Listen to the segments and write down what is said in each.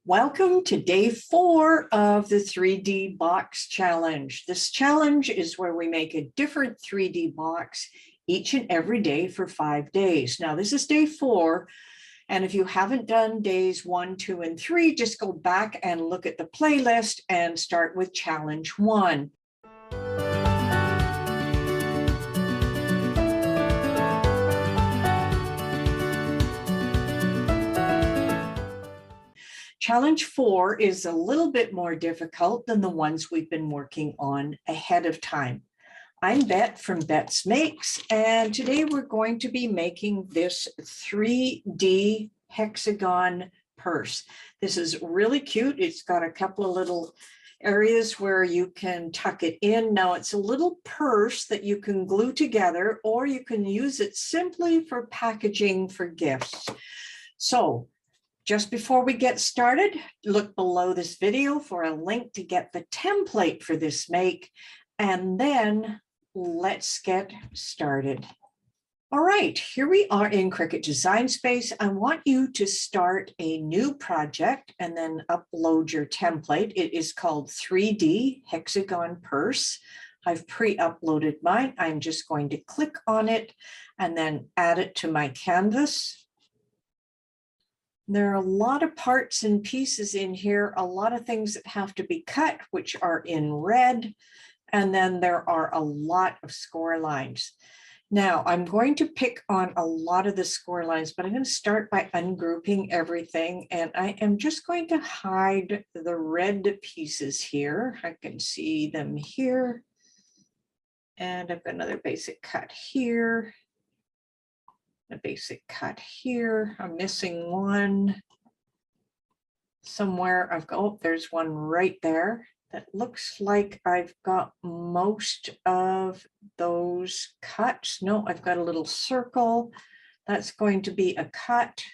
Welcome to day 4 of the 3D box challenge. This challenge is where we make a different 3D box each and every day for 5 days. Now this is day 4, and if you haven't done days 1, 2, and 3, just go back and look at the playlist and start with challenge 1. Challenge 4 is a little bit more difficult than the ones we've been working on ahead of time. I'm Bet from Bet's Makes, and today we're going to be making this 3D hexagon purse. This is really cute. It's got a couple of little areas where you can tuck it in. Now it's a little purse that you can glue together, or you can use it simply for packaging for gifts. So just before we get started, look below this video for a link to get the template for this make, and then let's get started. All right, here we are in Cricut Design Space. I want you to start a new project and then upload your template. It is called 3D Hexagon Purse. I've pre-uploaded mine. I'm just going to click on it and then add it to my canvas. There are a lot of parts and pieces in here, a lot of things that have to be cut, which are in red, and then there are a lot of score lines. Now, I'm going to pick on a lot of the score lines, but I'm going to start by ungrouping everything, and I am just going to hide the red pieces here. I can see them here, and I've got another basic cut here. A basic cut here. I'm missing one somewhere. There's one right there. That looks like I've got most of those cuts. No, I've got a little circle. That's going to be a cut.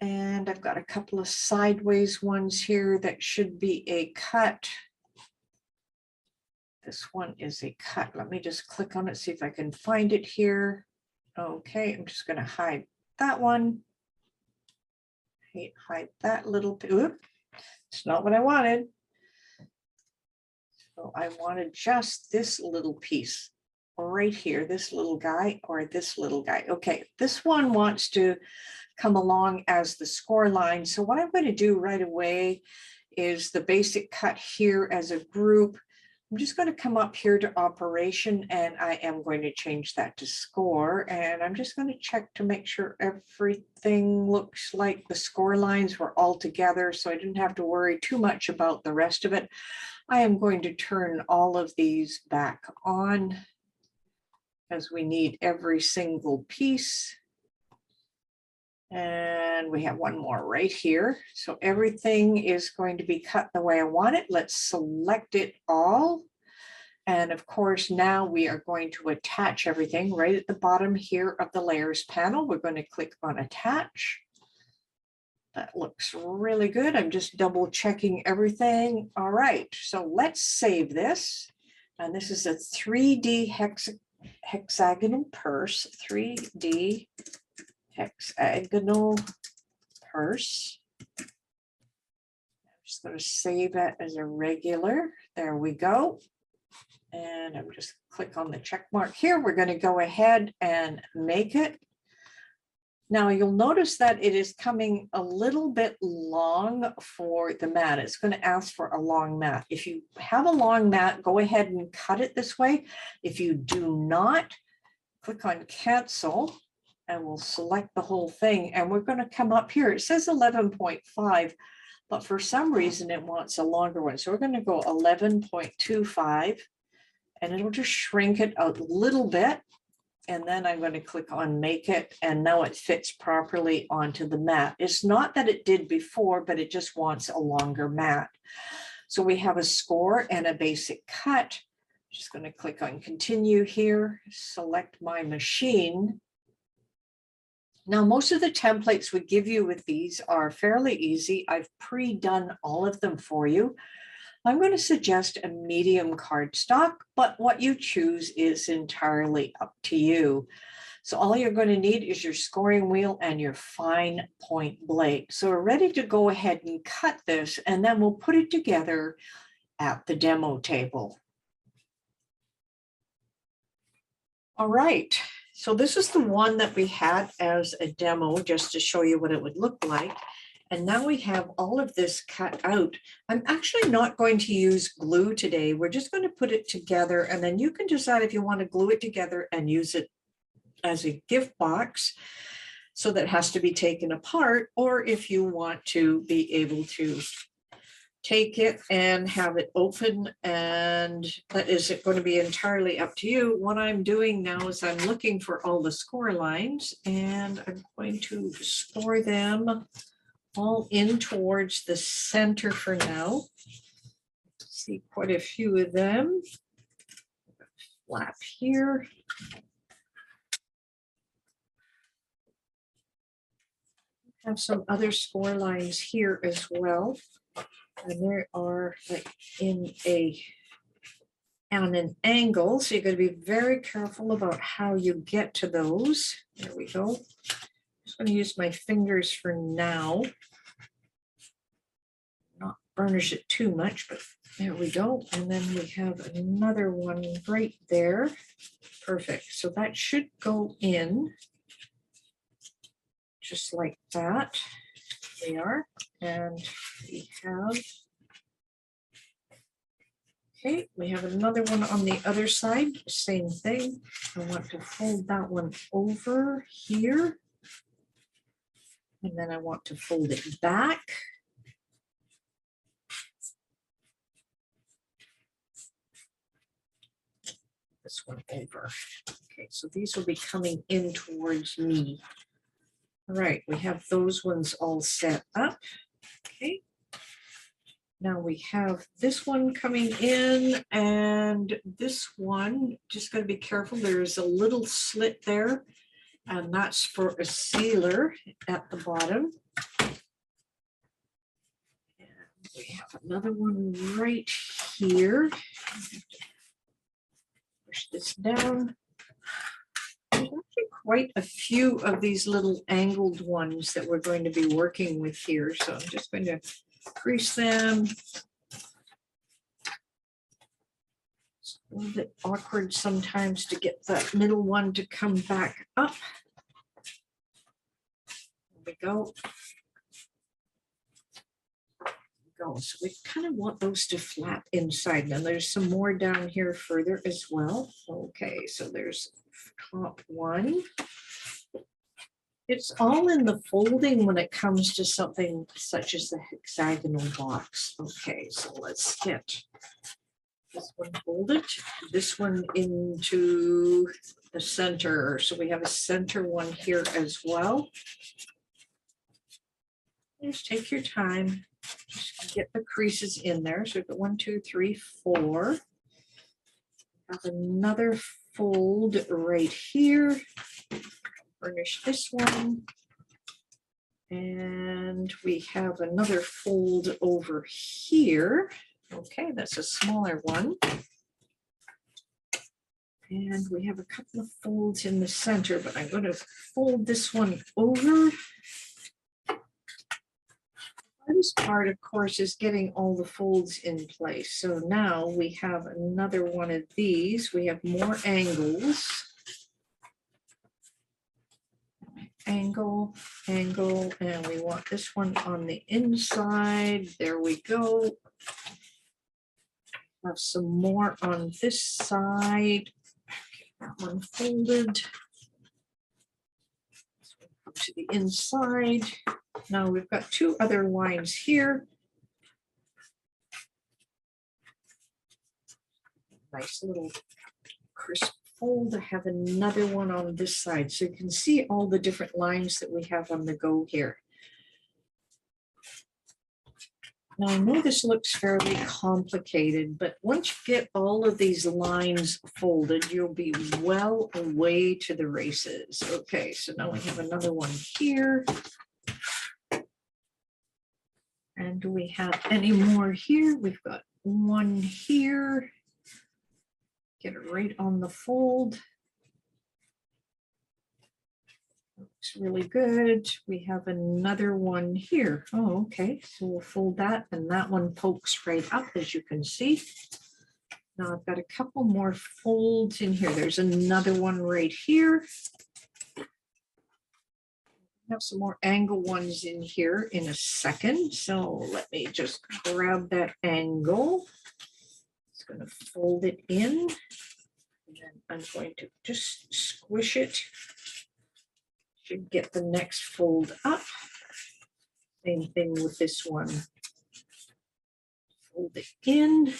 And I've got a couple of sideways ones here that should be a cut. This one is a cut. Let me just click on it, see if I can find it here. Okay, I'm just going to hide that one. Hide that little bit. Oop, it's not what I wanted. So I wanted just this little piece right here, this little guy or this little guy. Okay, this one wants to come along as the score line. So what I'm going to do right away is the basic cut here as a group. I'm just going to come up here to operation, and I am going to change that to score, and I'm just going to check to make sure everything looks like the score lines were all together, so I didn't have to worry too much about the rest of it. I am going to turn all of these back on as we need every single piece. And we have one more right here. So everything is going to be cut the way I want it. Let's select it all. And of course, now we are going to attach everything right at the bottom here of the layers panel. We're going to click on attach. That looks really good. I'm just double checking everything. All right, so let's save this. And this is a 3D hexagonal purse, 3D hexagonal purse. I'm just going to save it as a regular. There we go. And I'm just click on the check mark here. We're going to go ahead and make it. Now you'll notice that it is coming a little bit long for the mat. It's going to ask for a long mat. If you have a long mat, go ahead and cut it this way. If you do not, click on cancel. And we'll select the whole thing, and we're going to come up here. It says 11.5, but for some reason it wants a longer one. So we're going to go 11.25, and it'll just shrink it a little bit. And then I'm going to click on make it, and now it fits properly onto the mat. It's not that it did before, but it just wants a longer mat. So we have a score and a basic cut. Just going to click on continue here, select my machine. Now, most of the templates we give you with these are fairly easy. I've pre-done all of them for you. I'm going to suggest a medium cardstock, but what you choose is entirely up to you. So all you're going to need is your scoring wheel and your fine point blade. So we're ready to go ahead and cut this, and then we'll put it together at the demo table. All right, so this is the one that we had as a demo just to show you what it would look like. And now we have all of this cut out. I'm actually not going to use glue today. We're just going to put it together, and then you can decide if you want to glue it together and use it as a gift box so that it has to be taken apart, or if you want to be able to take it and have it open, and that is going to be entirely up to you. What I'm doing now is I'm looking for all the score lines, and I'm going to score them all in towards the center for now. See quite a few of them. Flap here. Have some other score lines here as well. And they are like on an angle, so you're going to be very careful about how you get to those. There we go. I'm just going to use my fingers for now. Not burnish it too much, but there we go. And then we have another one right there. Perfect. So that should go in just like that. They are. And we have, okay, we have another one on the other side, same thing. I want to fold that one over here. And then I want to fold it back. This one over. Okay, so these will be coming in towards me. All right, we have those ones all set up. Okay. Now we have this one coming in, and this one, just got to be careful. There's a little slit there, and that's for a sealer at the bottom. And we have another one right here. Push this down. There's actually quite a few of these little angled ones that we're going to be working with here. So I'm just going to crease them. It's a little bit awkward sometimes to get that middle one to come back up. There we go. So we kind of want those to flap inside. Now there's some more down here further as well. Okay, so there's top one. It's all in the folding when it comes to something such as the hexagonal box. Okay, so let's get this one folded, this one into the center. So we have a center one here as well. Just take your time. Just get the creases in there. So we've got 1, 2, 3, 4. Have another fold right here. Burnish this one. And we have another fold over here. Okay, that's a smaller one. And we have a couple of folds in the center, but I'm going to fold this one over. The hardest part, of course, is getting all the folds in place. So now we have another one of these. We have more angles. Angle, angle, and we want this one on the inside. There we go. Have some more on this side. Get that one folded. This one up to the inside. Now we've got two other lines here. Nice little crisp fold. I have another one on this side. So you can see all the different lines that we have on the go here. Now I know this looks fairly complicated, but once you get all of these lines folded, you'll be well away to the races. Okay, so now we have another one here. And do we have any more here? We've got one here. Get it right on the fold. Looks really good. We have another one here. Oh, okay. So we'll fold that, and that one pokes right up, as you can see. Now I've got a couple more folds in here. There's another one right here. Have some more angle ones in here in a second. So let me just grab that angle. It's going to fold it in. And then I'm going to just squish it. Should get the next fold up. Same thing with this one. Fold it in.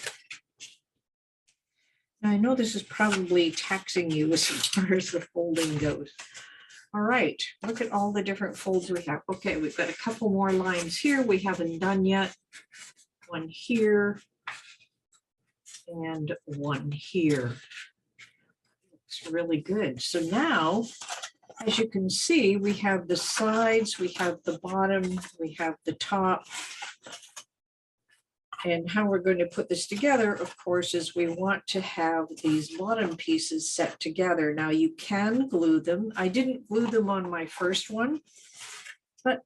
Now, I know this is probably taxing you as far as the folding goes. All right, look at all the different folds we have. Okay, we've got a couple more lines here we haven't done yet. One here and one here. Looks really good. So now, as you can see, we have the sides, we have the bottom, we have the top. And how we're going to put this together, of course, is we want to have these bottom pieces set together. Now you can glue them. I didn't glue them on my first one, but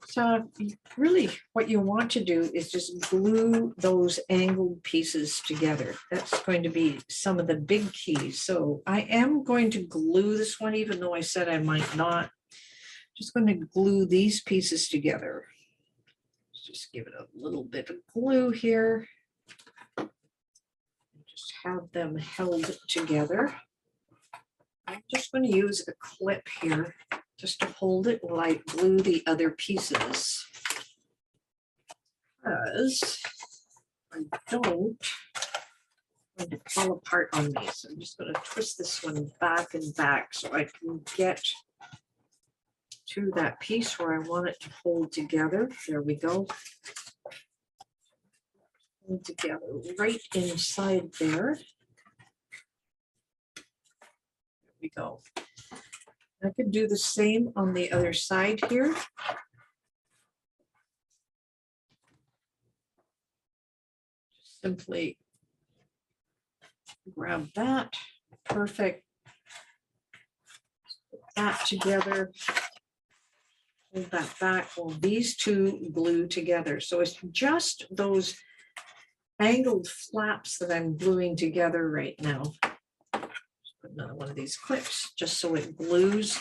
really what you want to do is just glue those angled pieces together. That's going to be some of the big keys. So I am going to glue this one, even though I said I might not. Just going to glue these pieces together. Just give it a little bit of glue here. Just have them held together. I'm just going to use a clip here just to hold it while I glue the other pieces. Because I don't want to fall apart on me. So I'm just going to twist this one back and back so I can get to that piece where I want it to hold together. There we go. Hold together right inside there. There we go. I could do the same on the other side here. Just simply grab that. Perfect. Put that together. Hold that back. Well, these two glue together. So it's just those angled flaps that I'm gluing together right now. Just put another one of these clips just so it glues.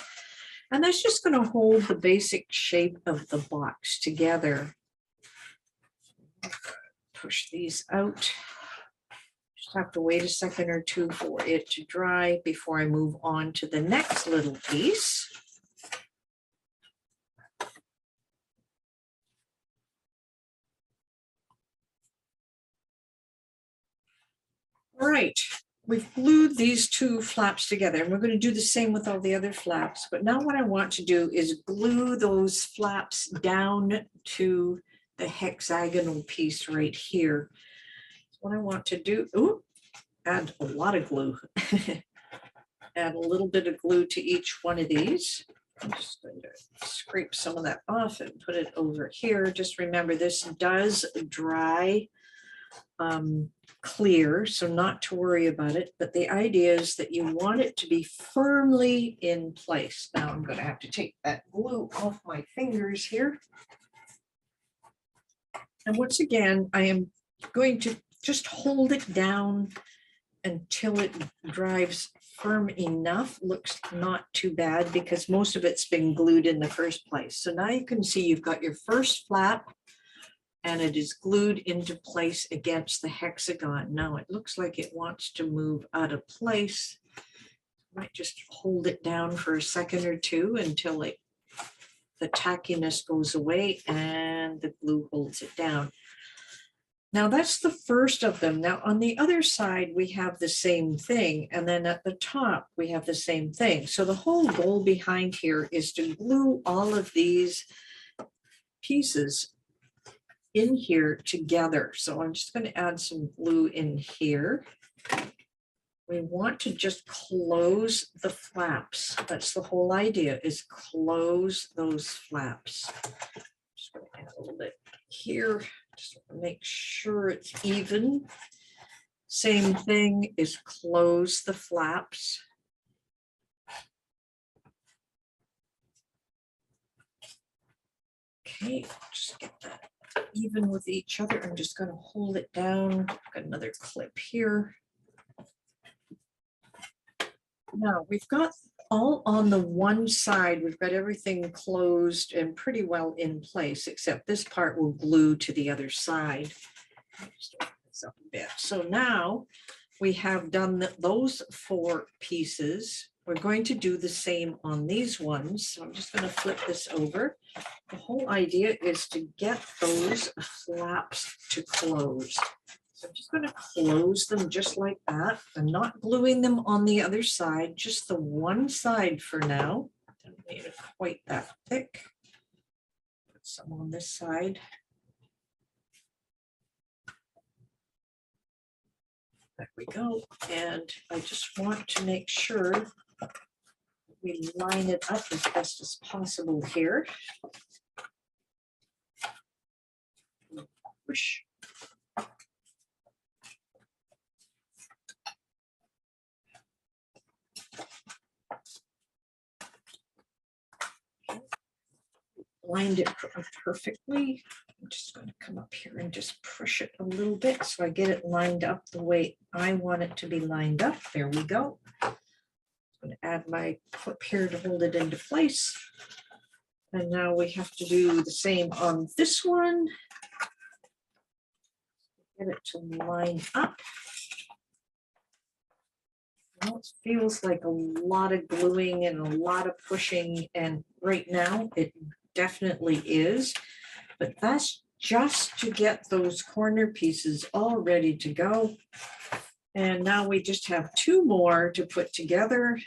And that's just going to hold the basic shape of the box together. Push these out. Just have to wait a second or two for it to dry before I move on to the next little piece. All right, we've glued these two flaps together, and we're going to do the same with all the other flaps. But now what I want to do is glue those flaps down to the hexagonal piece right here. What I want to do, add a lot of glue. Add a little bit of glue to each one of these. I'm just going to scrape some of that off and put it over here. Just remember, this does dry clear, so not to worry about it, but the idea is that you want it to be firmly in place. Now I'm going to have to take that glue off my fingers here. And once again, I am going to just hold it down until it dries firm enough. Looks not too bad because most of it's been glued in the first place. So now you can see you've got your first flap and it is glued into place against the hexagon. Now it looks like it wants to move out of place. Might just hold it down for a second or two until the tackiness goes away and the glue holds it down. Now that's the first of them. Now on the other side, we have the same thing. And then at the top, we have the same thing. So the whole goal behind here is to glue all of these pieces in here together. So I'm just going to add some glue in here. We want to just close the flaps. That's the whole idea, is close those flaps. Just going to add a little bit here, just to make sure it's even. Same thing is close the flaps. Okay, just get that even with each other. I'm just going to hold it down. Got another clip here. Now we've got all on the one side, we've got everything closed and pretty well in place, except this part will glue to the other side. Just open this up a bit. So now we have done those 4 pieces. We're going to do the same on these ones. So I'm just going to flip this over. The whole idea is to get those flaps to close. So I'm just going to close them just like that. I'm not gluing them on the other side, just the one side for now. Don't need it quite that thick. Put some on this side. There we go. And I just want to make sure we line it up as best as possible here. Push. Lined it perfectly. I'm just going to come up here and just push it a little bit so I get it lined up the way I want it to be lined up. There we go. I'm going to add my clip here to hold it into place. And now we have to do the same on this one. Get it to line up. Well, it feels like a lot of gluing and a lot of pushing, and right now it definitely is, but that's just to get those corner pieces all ready to go. And now we just have 2 more to put together.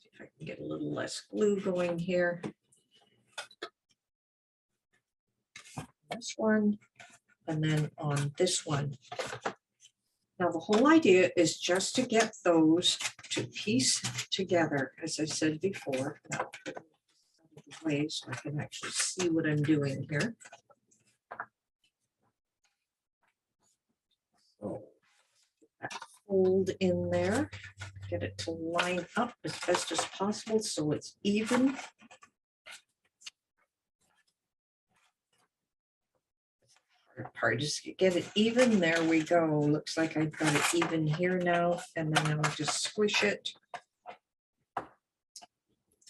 See if I can get a little less glue going here. This one, and then on this one. Now the whole idea is just to get those to piece together, as I said before. Now, way so I can actually see what I'm doing here. So fold in there, get it to line up as best as possible so it's even. Part is get it even. There we go. Looks like I've got it even here now, and then I'll just squish it.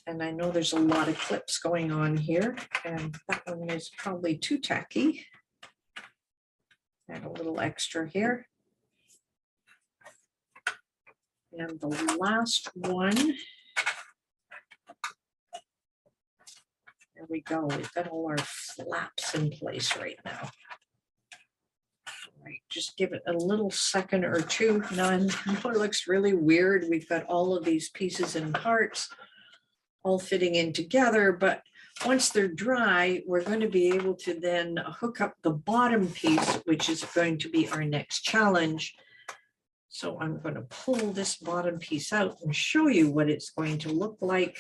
And I know there's a lot of clips going on here, and that one is probably too tacky. Add a little extra here. And the last one. There we go. We've got all our flaps in place right now. Right, just give it a little second or 2. Now I know it looks really weird. We've got all of these pieces and parts all fitting in together, but once they're dry, we're going to be able to then hook up the bottom piece, which is going to be our next challenge. So I'm going to pull this bottom piece out and show you what it's going to look like.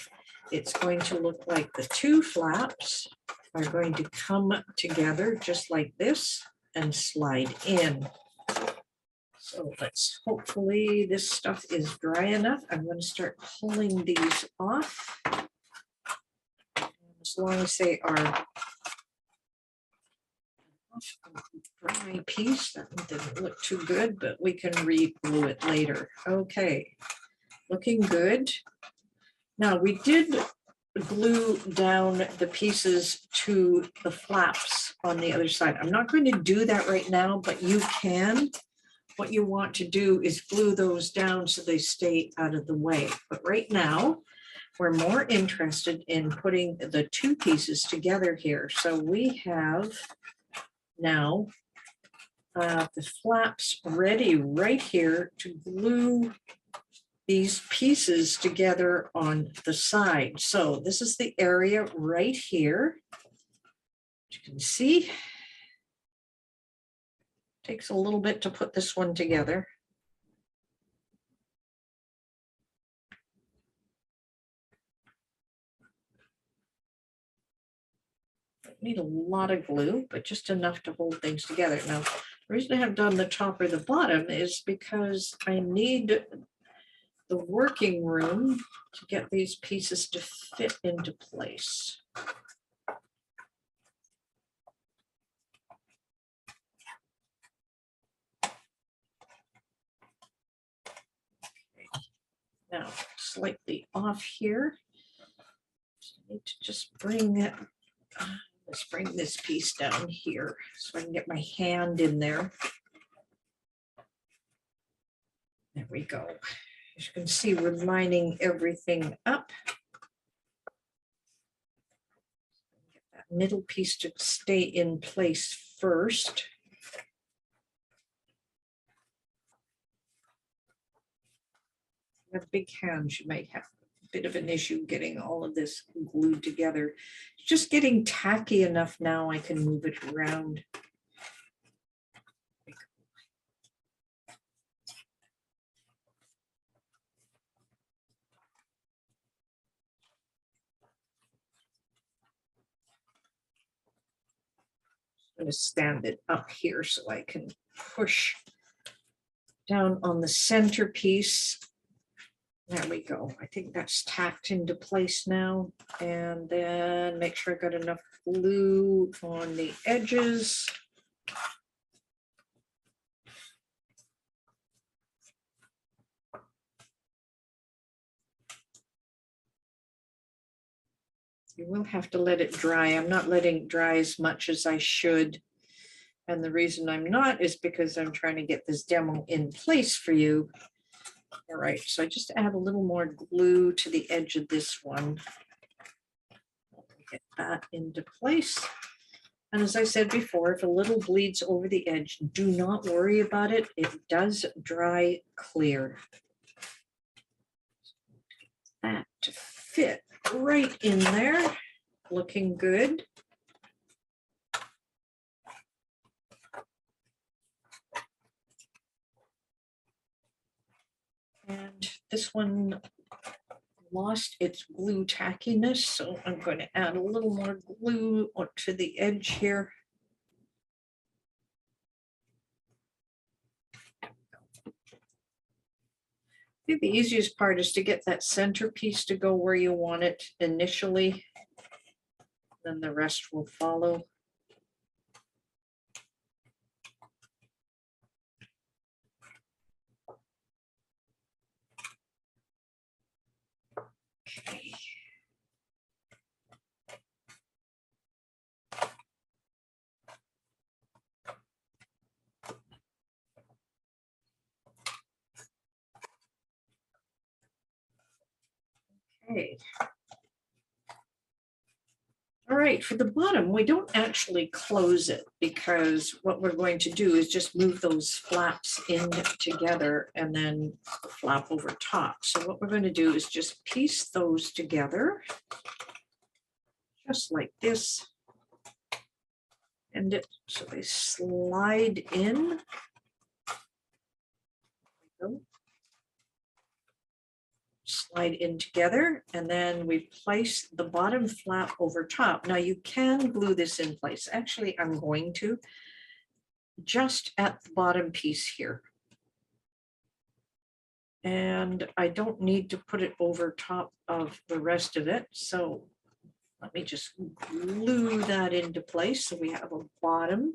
It's going to look like the 2 flaps are going to come together just like this and slide in. So let's, hopefully this stuff is dry enough. I'm going to start pulling these off. As long as they are dry piece, that one didn't look too good, but we can re-glue it later. Okay, looking good. Now we did glue down the pieces to the flaps on the other side. I'm not going to do that right now, but you can. What you want to do is glue those down so they stay out of the way. But right now, we're more interested in putting the 2 pieces together here. So we have now the flaps ready right here to glue these pieces together on the side. So this is the area right here. You can see, takes a little bit to put this one together. Need a lot of glue, but just enough to hold things together. Now, the reason I have done the top or the bottom is because I need the working room to get these pieces to fit into place. Now, slightly off here. So I need to just bring it, let's bring this piece down here so I can get my hand in there. There we go. As you can see, we're lining everything up. Get that middle piece to stay in place first. With big hands, you might have a bit of an issue getting all of this glued together. It's just getting tacky enough now I can move it around. I'm going to stand it up here so I can push down on the centerpiece. There we go. I think that's tacked into place now. And then make sure I got enough glue on the edges. You will have to let it dry. I'm not letting it dry as much as I should. And the reason I'm not is because I'm trying to get this demo in place for you. All right, so I just add a little more glue to the edge of this one. Get that into place. And as I said before, if a little bleeds over the edge, do not worry about it. It does dry clear. That to fit right in there, looking good. And this one lost its glue tackiness, so I'm going to add a little more glue to the edge here. I think the easiest part is to get that centerpiece to go where you want it initially, then the rest will follow. Okay. Okay. All right, for the bottom, we don't actually close it because what we're going to do is just move those flaps in together and then flap over top. So what we're going to do is just piece those together, just like this. And so they slide in. Slide in together, and then we place the bottom flap over top. Now you can glue this in place. Actually, I'm going to just at the bottom piece here. And I don't need to put it over top of the rest of it. So let me just glue that into place. So we have a bottom.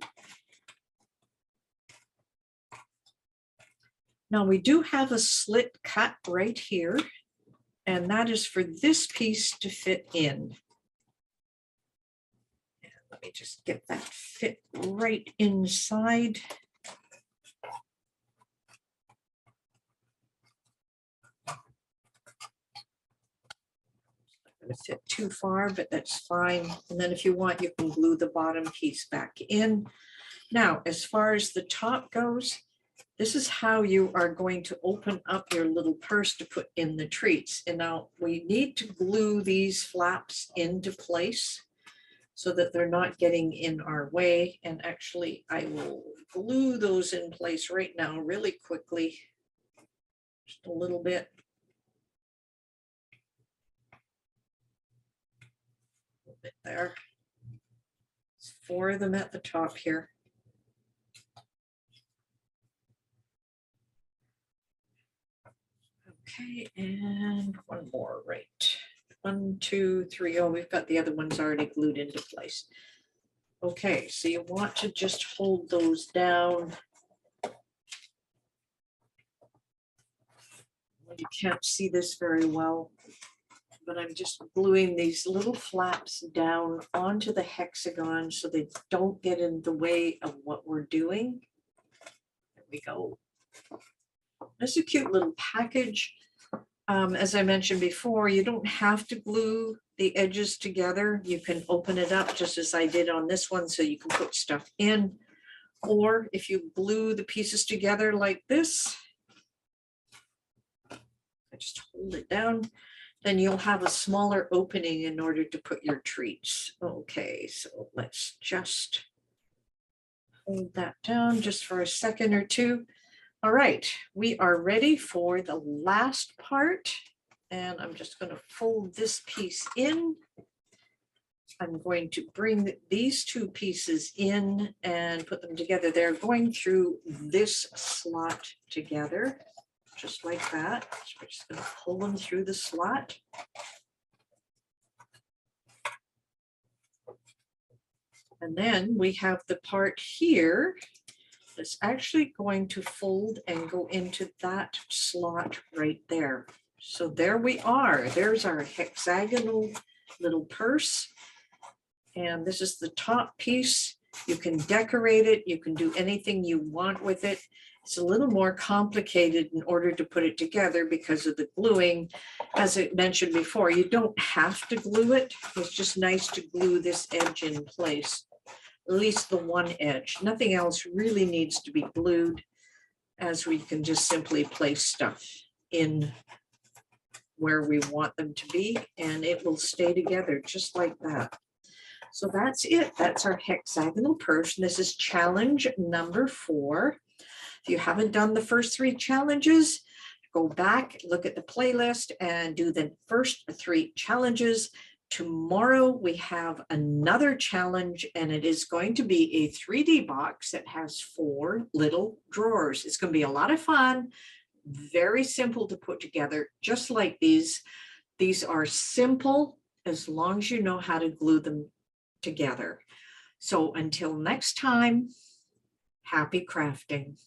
Now we do have a slit cut right here. And that is for this piece to fit in. And let me just get that fit right inside. Not going to fit too far, but that's fine. And then if you want, you can glue the bottom piece back in. Now, as far as the top goes, this is how you are going to open up your little purse to put in the treats. And now we need to glue these flaps into place so that they're not getting in our way. And actually, I will glue those in place right now really quickly, just a little bit. A little bit there. There's 4 of them at the top here. Okay, and one more, right? 1, 2, 3. Oh, we've got the other ones already glued into place. Okay, so you want to just hold those down You can't see this very well, but I'm just gluing these little flaps down onto the hexagon so they don't get in the way of what we're doing. There we go. This is a cute little package. As I mentioned before, you don't have to glue the edges together. You can open it up just as I did on this one so you can put stuff in. Or if you glue the pieces together like this, I just hold it down, then you'll have a smaller opening in order to put your treats. Okay, so let's just hold that down just for a second or two. All right, we are ready for the last part, and I'm just going to fold this piece in. I'm going to bring these two pieces in and put them together. They're going through this slot together, just like that. So we're just going to pull them through the slot. And then we have the part here that's actually going to fold and go into that slot right there. So there we are. There's our hexagonal little purse. And this is the top piece. You can decorate it. You can do anything you want with it. It's a little more complicated in order to put it together because of the gluing. As I mentioned before, you don't have to glue it. It's just nice to glue this edge in place, at least the one edge. Nothing else really needs to be glued, as we can just simply place stuff in where we want them to be, and it will stay together just like that. So that's it. That's our hexagonal purse. This is challenge number 4. If you haven't done the first 3 challenges, go back, look at the playlist, and do the first 3 challenges. Tomorrow we have another challenge, and it is going to be a 3D box that has 4 little drawers. It's going to be a lot of fun, very simple to put together, just like these. These are simple as long as you know how to glue them together. So until next time, happy crafting.